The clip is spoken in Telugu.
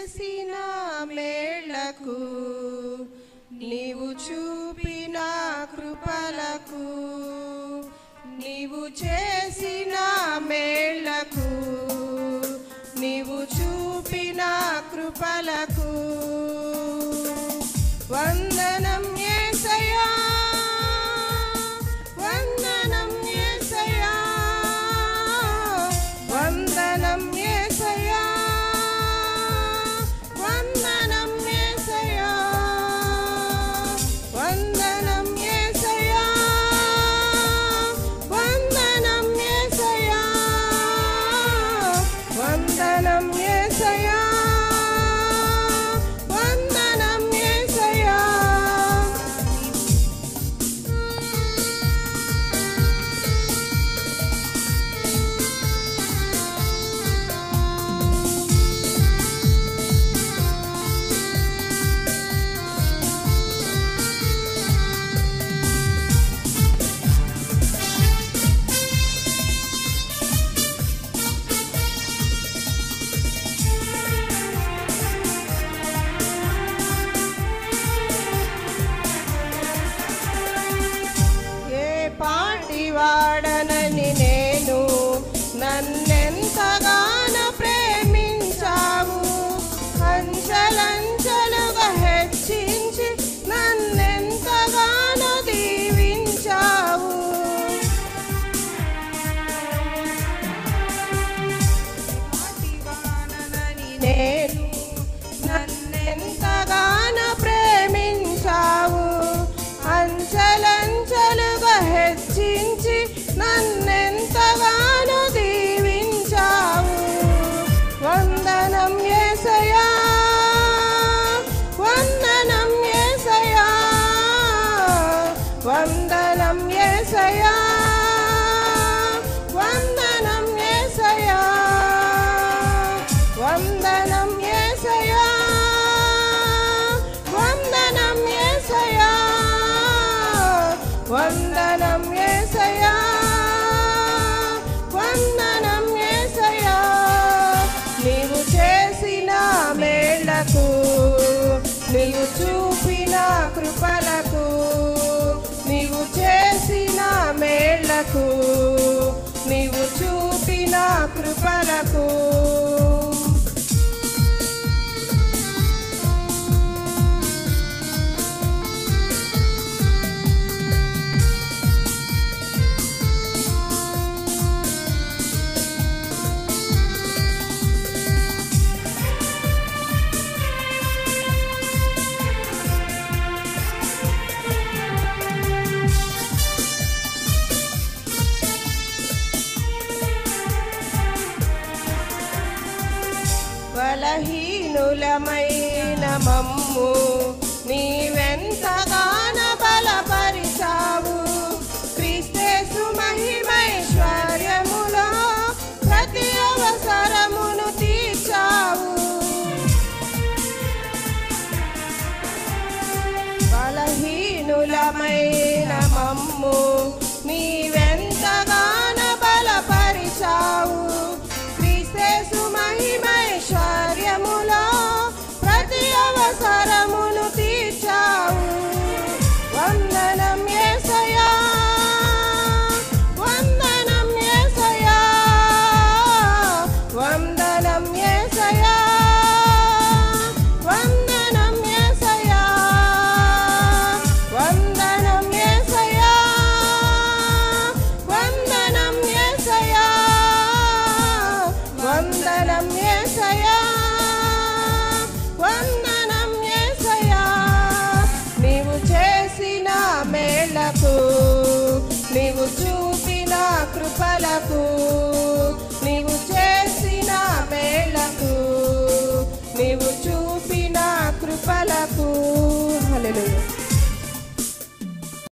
చేసిన మేళ్లకు నీవు చూపిన కృపలకు నీవు చేసిన మేళ్లకు నీవు చూపిన కృపలకు వందనం యేసయ్యా వందనం యేసయ్యా వందనం యేసయ్యా వందనం యేసయ్యా వందనం యేసయ్యా వందనం యేసయ్యా వందనం యేసయ్యా వందనం యేసయ్యా వాడనని నేను నన్నెంతగానో ప్రేమించావు అంచలంచలుగా హెచ్చించి నన్నెంతగానో దీవించావు వాడనని నేను నన్నెంతగానో ప్రేమించావు అంచలంచలుగా హెచ్చించి నన్నెంతగానో దీవించావు వందనం యేసయ్యా వందనం యేసయ్యా వందనం యేసయ్యా వందనం యేసయ్యా వందనం యేసయ్యా వందనం యేసయ్యా వందనం యేసయ్యా వందనం యేసయ్యా నీవు చేసిన మేళ్లకు నీవు చూపిన కృపలకు నీవు చేసిన మేళ్లకు నీవు చూపిన కృపలకు బలహీనులమైన మమ్ము నీవెంతగా